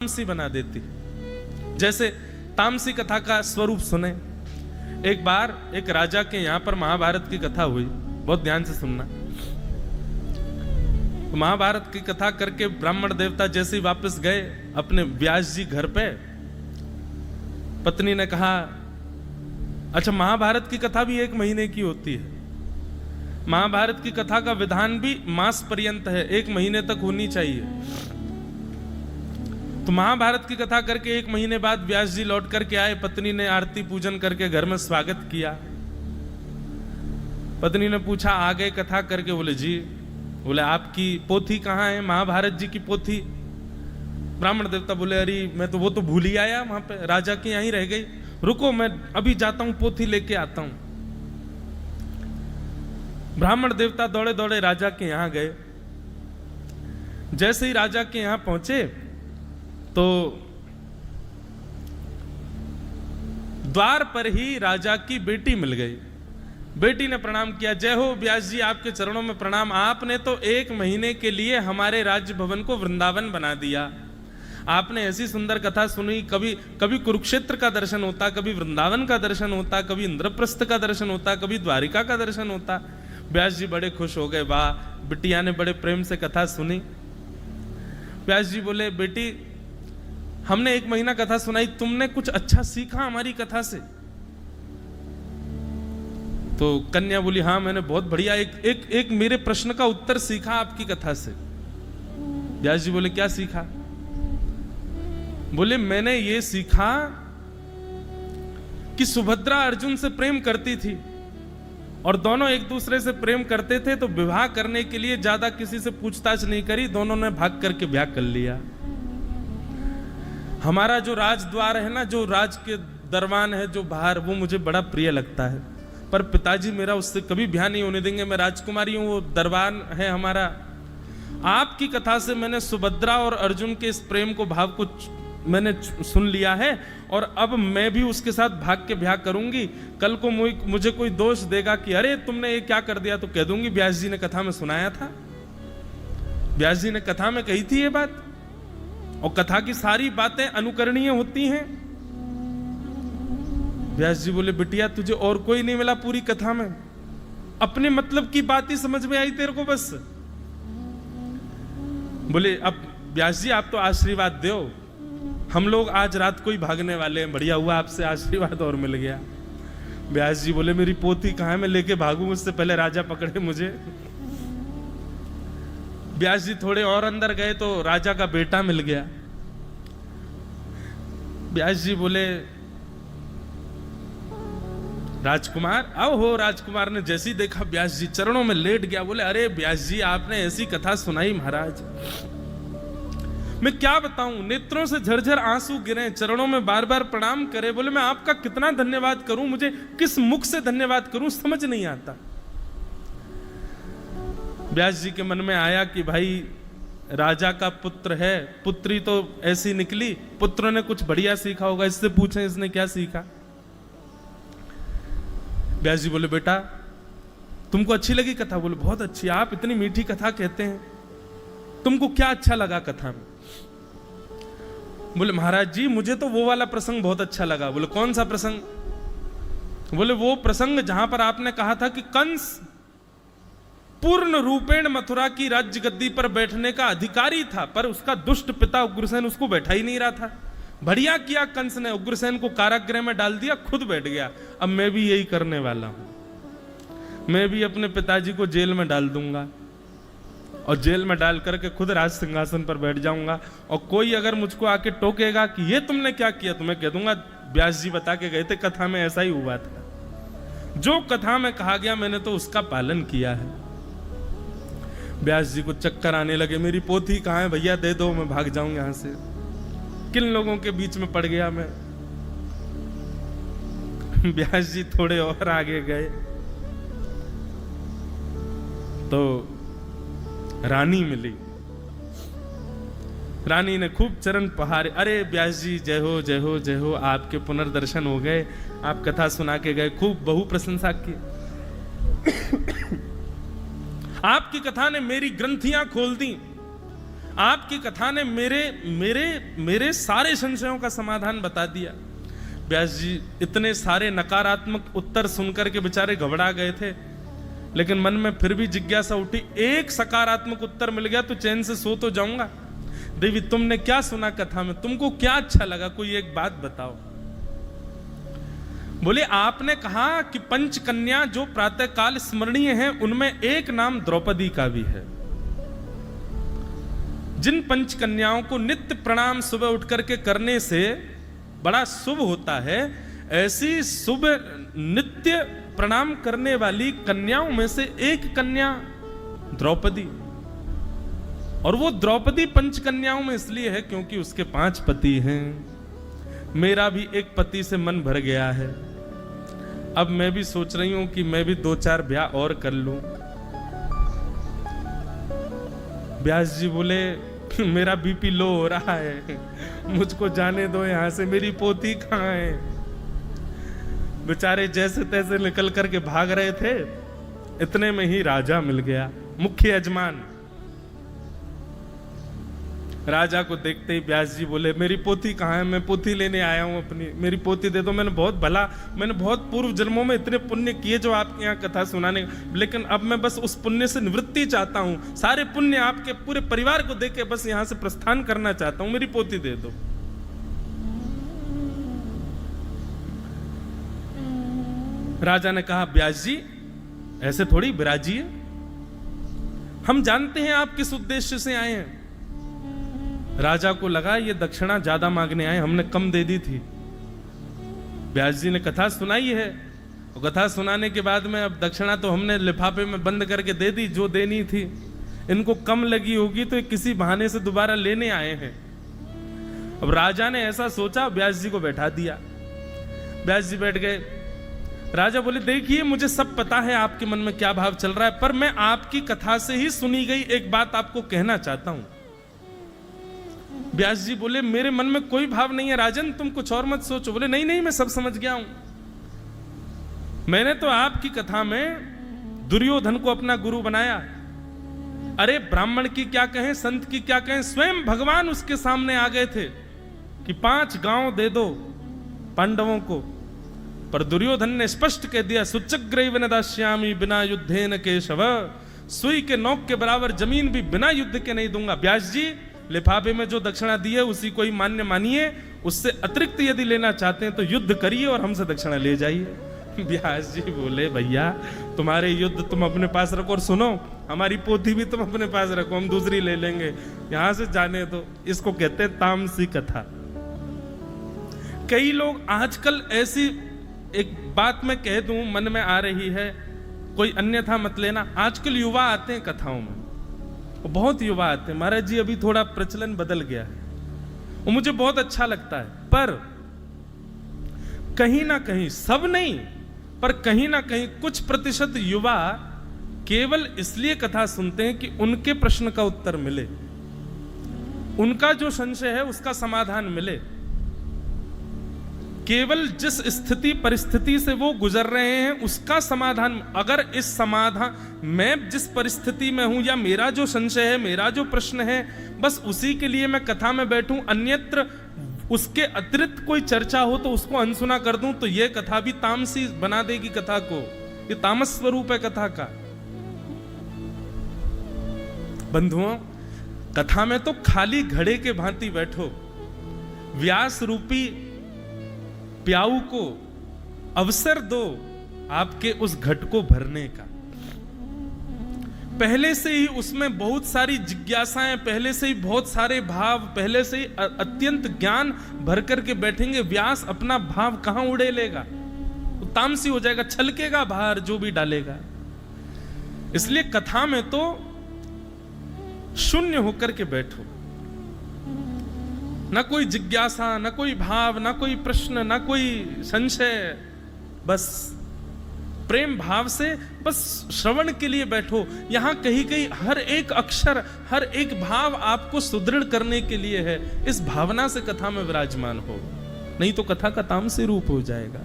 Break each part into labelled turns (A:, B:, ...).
A: तामसी बना देती। जैसे तामसी कथा का स्वरूप सुने। एक बार एक राजा के यहाँ पर महाभारत की कथा हुई, बहुत ध्यान से सुनना। महाभारत की कथा करके ब्राह्मण देवता जैसे ही वापस गए अपने व्यास जी घर पे, पत्नी ने कहा, अच्छा महाभारत की कथा भी 1 महीने की होती है। महाभारत की कथा का विधान भी मास पर्यंत है, 1 महीने तक होनी चाहिए। तो महाभारत की कथा करके 1 महीने बाद व्यास जी लौट करके आए। पत्नी ने आरती पूजन करके घर में स्वागत किया। पत्नी ने पूछा, आ गए कथा करके? बोले जी। बोले आपकी पोथी कहाँ है, महाभारत जी की पोथी? ब्राह्मण देवता बोले, अरे मैं तो वो तो भूल ही आया, वहां पे राजा के यहीं रह गई, रुको मैं अभी जाता हूं, पोथी लेके आता हूं। ब्राह्मण देवता दौड़े दौड़े राजा के यहां गए। जैसे ही राजा के यहां पहुंचे तो द्वार पर ही राजा की बेटी मिल गई। बेटी ने प्रणाम किया, जय हो व्यास जी, आपके चरणों में प्रणाम। आपने तो 1 महीने के लिए हमारे राज्य भवन को वृंदावन बना दिया। आपने ऐसी सुंदर कथा सुनी, कभी कुरुक्षेत्र का दर्शन होता, कभी वृंदावन का दर्शन होता, कभी इंद्रप्रस्थ का दर्शन होता, कभी द्वारिका का दर्शन होता। व्यास जी बड़े खुश हो गए, वाह, बिटिया ने बड़े प्रेम से कथा सुनी। व्यास जी बोले, बेटी हमने 1 महीना कथा सुनाई, तुमने कुछ अच्छा सीखा हमारी कथा से? तो कन्या बोली, हाँ मैंने बहुत बढ़िया एक मेरे प्रश्न का उत्तर सीखा आपकी कथा से। व्यास जी बोले, क्या सीखा? बोले, मैंने ये सीखा कि सुभद्रा अर्जुन से प्रेम करती थी और दोनों एक दूसरे से प्रेम करते थे, तो विवाह करने के लिए ज्यादा किसी से पूछताछ नहीं करी, दोनों ने भाग करके ब्याह कर लिया। हमारा जो राजद्वार है ना, जो राज के दरबान है जो बाहर, वो मुझे बड़ा प्रिय लगता है, पर पिताजी मेरा उससे कभी ब्याह नहीं होने देंगे। मैं राजकुमारी हूं, वो दरबान है हमारा। आपकी कथा से मैंने सुभद्रा और अर्जुन के इस प्रेम को, भाव को मैंने सुन लिया है, और अब मैं भी उसके साथ भाग के ब्याह करूंगी। कल को मुझे कोई दोष देगा कि अरे तुमने ये क्या कर दिया, तो कह दूंगी व्यास जी ने कथा में सुनाया था, व्यास जी ने कथा में कही थी ये बात। और कथा की सारी बातें अनुकरणीय होती हैं। व्यास जी बोले, बिटिया तुझे और कोई नहीं मिला पूरी कथा में? अपने मतलब की बात ही समझ में आई तेरे को बस? बोले, अब व्यास जी आप तो आशीर्वाद दो, हम लोग आज रात को ही भागने वाले हैं, बढ़िया हुआ आपसे आशीर्वाद और मिल गया। व्यास जी बोले, मेरी पोथी कहां है, मैं लेके भागूं, उससे पहले राजा पकड़े मुझे। व्यास जी थोड़े और अंदर गए तो राजा का बेटा मिल गया। व्यास जी बोले, राजकुमार आओ हो। राजकुमार ने जैसे ही देखा व्यास जी, चरणों में लेट गया। बोले, अरे व्यास जी आपने ऐसी कथा सुनाई महाराज, मैं क्या बताऊं, नेत्रों से झरझर आंसू गिरे, चरणों में बार बार प्रणाम करे। बोले, मैं आपका कितना धन्यवाद करूं, मुझे किस मुख से धन्यवाद करूं, समझ नहीं आता। व्यास जी के मन में आया कि भाई राजा का पुत्र है, पुत्री तो ऐसी निकली, पुत्र ने कुछ बढ़िया सीखा होगा, इससे पूछें इसने क्या सीखा। व्यास जी बोले, बेटा तुमको अच्छी लगी कथा? बोले, बहुत अच्छी, आप इतनी मीठी कथा कहते हैं, तुमको क्या अच्छा लगा कथा में? बोले, महाराज जी मुझे तो वो वाला प्रसंग बहुत अच्छा लगा। बोले, कौन सा प्रसंग? बोले, वो प्रसंग जहां पर आपने कहा था कि कंस पूर्ण रूपेण मथुरा की राज्य गद्दी पर बैठने का अधिकारी था, पर उसका दुष्ट पिता उग्रसेन उसको बैठा ही नहीं रहा था। बढ़िया किया कंस ने, उग्रसेन को कारागृह में डाल दिया, खुद बैठ गया। अब मैं भी यही करने वाला हूं, मैं भी अपने पिताजी को जेल में डाल दूंगा और जेल में डाल करके खुद राज सिंहासन पर बैठ जाऊंगा। और कोई अगर मुझको आके टोकेगा कि ये तुमने क्या किया, तो मैं कह दूंगा व्यास जी बता के गए थे, कथा में ऐसा ही हुआ था, जो कथा में कहा गया मैंने तो उसका पालन किया है। व्यास जी को चक्कर आने लगे, मेरी पोथी कहाँ है भैया, दे दो, मैं भाग जाऊं यहां से। किन लोगों के बीच में पड़ गया मैं। व्यास जी थोड़े और आगे गए तो रानी मिली। रानी ने खूब चरण पहाड़े, अरे व्यास जी जय हो जय हो जय हो, आपके पुनर्दर्शन हो गए, आप कथा सुना के गए, खूब बहु प्रशंसा की। आपकी कथा ने मेरी ग्रंथियां खोल दी, आपकी कथा ने मेरे मेरे मेरे सारे संशयों का समाधान बता दिया। व्यास जी इतने सारे नकारात्मक उत्तर सुनकर के बेचारे घबरा गए थे, लेकिन मन में फिर भी जिज्ञासा उठी, एक सकारात्मक उत्तर मिल गया तो चैन से सो तो जाऊंगा। देवी तुमने क्या सुना कथा में, तुमको क्या अच्छा लगा, कोई एक बात बताओ। बोले आपने कहा कि पंच कन्या जो प्रातःकाल स्मरणीय हैं उनमें एक नाम द्रौपदी का भी है। जिन पंच कन्याओं को नित्य प्रणाम सुबह उठ करके करने से बड़ा शुभ होता है, ऐसी शुभ नित्य प्रणाम करने वाली कन्याओं में से एक कन्या द्रौपदी। और वो द्रौपदी पंच कन्याओं में इसलिए है क्योंकि उसके 5 पति हैं। मेरा भी एक पति से मन भर गया है, अब मैं भी सोच रही हूं कि मैं भी 2-4 ब्याह और कर लूं। व्यास जी बोले मेरा बीपी लो हो रहा है, मुझको जाने दो यहां से, मेरी पोती कहां है। बेचारे जैसे तैसे निकल करके भाग रहे थे, इतने में ही राजा मिल गया, मुख्य यजमान। राजा को देखते ही व्यास जी बोले मेरी पोती कहाँ है, मैं पोती लेने आया हूं अपनी, मेरी पोती दे दो। मैंने बहुत पूर्व जन्मों में इतने पुण्य किए जो आपके यहाँ कथा सुनाने, लेकिन अब मैं बस उस पुण्य से निवृत्ति चाहता हूं, सारे पुण्य आपके पूरे परिवार को देके बस यहाँ से प्रस्थान करना चाहता हूं, मेरी पोती दे दो। राजा ने कहा व्यास जी ऐसे थोड़ी विराजिए, हम जानते हैं आप किस उद्देश्य से आए हैं। राजा को लगा ये दक्षिणा ज्यादा मांगने आए, हमने कम दे दी थी। व्यास जी ने कथा सुनाई है, और कथा सुनाने के बाद में अब दक्षिणा तो हमने लिफाफे में बंद करके दे दी जो देनी थी। इनको कम लगी होगी तो किसी बहाने से दोबारा लेने आए हैं। अब राजा ने ऐसा सोचा, व्यास जी को बैठा दिया। व्यास जी बैठ गए। राजा बोले देखिए मुझे सब पता है आपके मन में क्या भाव चल रहा है, पर मैं आपकी कथा से ही सुनी गई एक बात आपको कहना चाहता हूं। व्यास जी बोले मेरे मन में कोई भाव नहीं है राजन, तुम कुछ और मत सोचो। बोले नहीं नहीं मैं सब समझ गया हूं। मैंने तो आपकी कथा में दुर्योधन को अपना गुरु बनाया। अरे ब्राह्मण की क्या कहें, संत की क्या कहें, स्वयं भगवान उसके सामने आ गए थे कि 5 गांव दे दो पांडवों को, पर दुर्योधन ने स्पष्ट कह दिया सुचग्रैव न दास्यामि बिना युद्धेन केशव, सुई के नोक के बराबर जमीन भी बिना युद्ध के नहीं दूंगा। व्यास जी लिफाफे में जो दक्षिणा दी है उसी को ही मान्य मानिए, उससे अतिरिक्त यदि लेना चाहते हैं तो युद्ध करिए और हमसे दक्षिणा ले जाइए। व्यास जी बोले भैया तुम्हारे युद्ध तुम अपने पास रखो, और सुनो हमारी पोथी भी तुम अपने पास रखो, हम दूसरी ले लेंगे, यहां से जाने दो। इसको कहते हैं तामसी कथा। कई लोग आजकल ऐसी एक बात मैं कह दूं मन में आ रही है, कोई अन्यथा मत लेना, आजकल युवा आते हैं कथाओं में, बहुत युवा आते हैं। महाराज जी अभी थोड़ा प्रचलन बदल गया है, वो मुझे बहुत अच्छा लगता है, पर कहीं ना कहीं, सब नहीं पर कहीं ना कहीं कुछ प्रतिशत युवा केवल इसलिए कथा सुनते हैं कि उनके प्रश्न का उत्तर मिले, उनका जो संशय है उसका समाधान मिले। केवल जिस स्थिति परिस्थिति से वो गुजर रहे हैं उसका समाधान, अगर इस समाधान मैं जिस परिस्थिति में हूं या मेरा जो संशय है, मेरा जो प्रश्न है, बस उसी के लिए मैं कथा में बैठूं, अन्यत्र उसके अतिरिक्त कोई चर्चा हो तो उसको अनसुना कर दूं, तो यह कथा भी तामसी बना देगी कथा को। ये तामस स्वरूप है कथा का। बंधुओं कथा में तो खाली घड़े के भांति बैठो, व्यास रूपी प्याऊ को अवसर दो आपके उस घट को भरने का। पहले से ही उसमें बहुत सारी जिज्ञासाएं, पहले से ही बहुत सारे भाव, पहले से ही अत्यंत ज्ञान भर करके बैठेंगे। व्यास अपना भाव कहां उड़े लेगा, वो तामसी हो जाएगा, छलकेगा बाहर जो भी डालेगा। इसलिए कथा में तो शून्य होकर के बैठो, ना कोई जिज्ञासा, ना कोई भाव, ना कोई प्रश्न, ना कोई संशय, बस प्रेम भाव से बस श्रवण के लिए बैठो। यहां कहीं कहीं हर एक अक्षर, हर एक भाव आपको सुदृढ़ करने के लिए है। इस भावना से कथा में विराजमान हो, नहीं तो कथा का तामसी रूप हो जाएगा।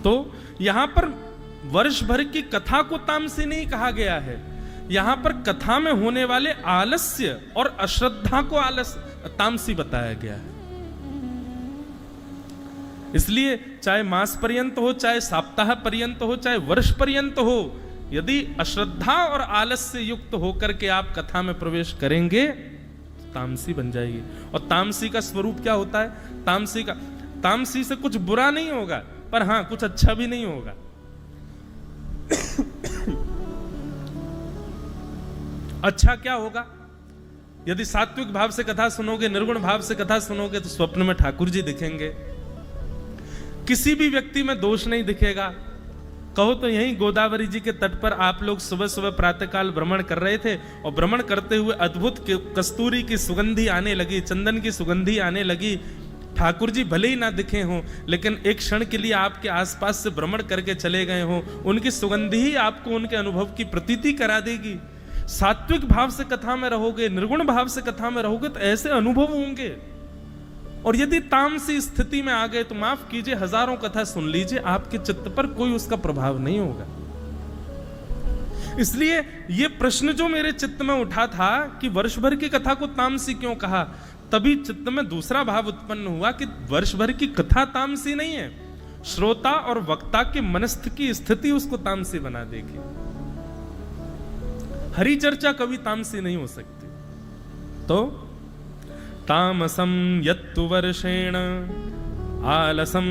A: तो यहां पर वर्ष भर की कथा को तामसी नहीं कहा गया है, यहां पर कथा में होने वाले आलस्य और अश्रद्धा को तामसी बताया गया है। इसलिए चाहे मास पर्यंत हो, चाहे सप्ताह पर्यंत हो, चाहे वर्ष पर्यंत हो, यदि अश्रद्धा और आलस्य युक्त होकर के आप कथा में प्रवेश करेंगे तो तामसी बन जाएगी। और तामसी का स्वरूप क्या होता है? तामसी से कुछ बुरा नहीं होगा, पर हां कुछ अच्छा भी नहीं होगा। अच्छा क्या होगा? यदि सात्विक भाव से कथा सुनोगे, निर्गुण भाव से कथा सुनोगे, तो स्वप्न में ठाकुर जी दिखेंगे, किसी भी व्यक्ति में दोष नहीं दिखेगा। कहो तो यहीं गोदावरी जी के तट पर आप लोग सुबह सुबह प्रातःकाल भ्रमण कर रहे थे और भ्रमण करते हुए अद्भुत कस्तूरी की सुगंधी आने लगी, चंदन की सुगंधी आने लगी। ठाकुर जी भले ही ना दिखे हों, लेकिन एक क्षण के लिए आपके आसपास से भ्रमण करके चले गए हों, उनकी सुगंधी ही आपको उनके अनुभव की प्रतीति करा देगी। सात्विक भाव से कथा में रहोगे, निर्गुण भाव से कथा में रहोगे, तो ऐसे अनुभव होंगे। और यदि तामसी स्थिति में आ गए तो माफ कीजिए, हजारों कथा सुन लीजिए, आपके चित्त पर कोई उसका प्रभाव नहीं होगा। इसलिए यह प्रश्न जो मेरे चित्त में उठा था कि वर्ष भर की कथा को तामसी क्यों कहा, तभी चित्त में दूसरा भाव उत्पन्न हुआ कि वर्ष भर की कथा तामसी नहीं है, श्रोता और वक्ता के मनस्थ की स्थिति उसको तामसी बना देगी। हरि चर्चा कभी तामसी नहीं हो सकती। तो तामसम यत्तु वर्षेण आलसम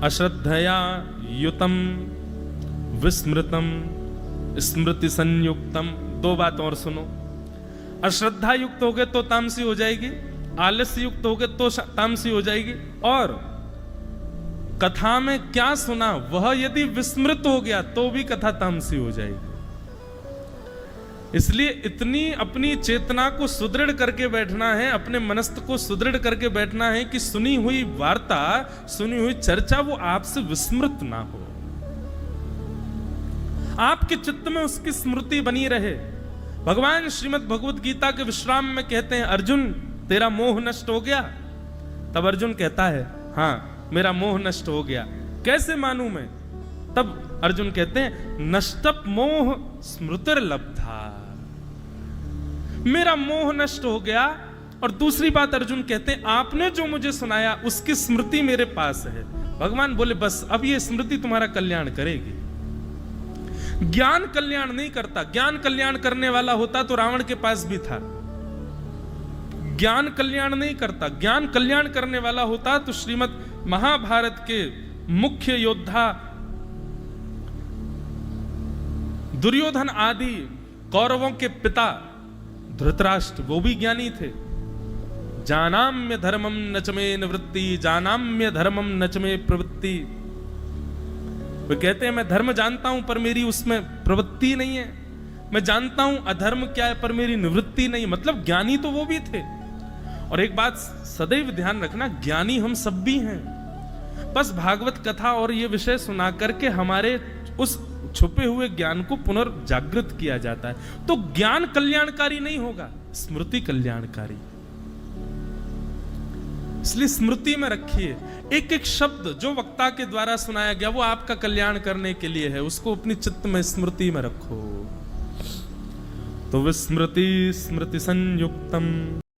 A: अश्रद्धया युतम विस्मृतम स्मृति संयुक्तम। दो बात और सुनो, अश्रद्धा युक्त हो गए तो तामसी हो जाएगी, आलस्य युक्त हो गए तो तामसी हो जाएगी, और कथा में क्या सुना वह यदि विस्मृत हो गया तो भी कथा तामसी हो जाएगी। इसलिए इतनी अपनी चेतना को सुदृढ़ करके बैठना है, अपने मनस्थ को सुदृढ़ करके बैठना है कि सुनी हुई वार्ता, सुनी हुई चर्चा वो आपसे विस्मृत ना हो, आपके चित्त में उसकी स्मृति बनी रहे। भगवान श्रीमद् भगवद गीता के विश्राम में कहते हैं, अर्जुन तेरा मोह नष्ट हो गया? तब अर्जुन कहता है, हाँ मेरा मोह नष्ट हो गया। कैसे मानूं मैं? तब अर्जुन कहते हैं, नष्टप मोह स्मृतिर्लब्धा, मेरा मोह नष्ट हो गया। और दूसरी बात अर्जुन कहते हैं, आपने जो मुझे सुनाया उसकी स्मृति मेरे पास है। भगवान बोले, बस अब ये स्मृति तुम्हारा कल्याण करेगी। ज्ञान कल्याण नहीं करता, ज्ञान कल्याण करने वाला होता तो रावण के पास भी था। ज्ञान कल्याण नहीं करता, ज्ञान कल्याण करने वाला होता तो श्रीमद् महाभारत के मुख्य योद्धा दुर्योधन आदि कौरवों के पिता धृतराष्ट्र, वो भी ज्ञानी थे। जानाम्य धर्मम नचमे निवृत्ति, जानाम्य धर्मम नचमे प्रवृत्ति। वे कहते हैं, मैं धर्म जानता हूं पर मेरी उसमें प्रवृत्ति नहीं है, मैं जानता हूं अधर्म क्या है पर मेरी निवृत्ति नहीं। मतलब ज्ञानी तो वो भी थे। और एक बात सदैव ध्यान रखना, ज्ञानी हम सब भी हैं, बस भागवत कथा और ये विषय सुना करके हमारे उस छुपे हुए ज्ञान को पुनर्जागृत किया जाता है। तो ज्ञान कल्याणकारी नहीं होगा, स्मृति कल्याणकारी। इसलिए स्मृति में रखिए, एक एक शब्द जो वक्ता के द्वारा सुनाया गया वो आपका कल्याण करने के लिए है, उसको अपनी चित्त में स्मृति में रखो। तो विस्मृति स्मृति संयुक्तम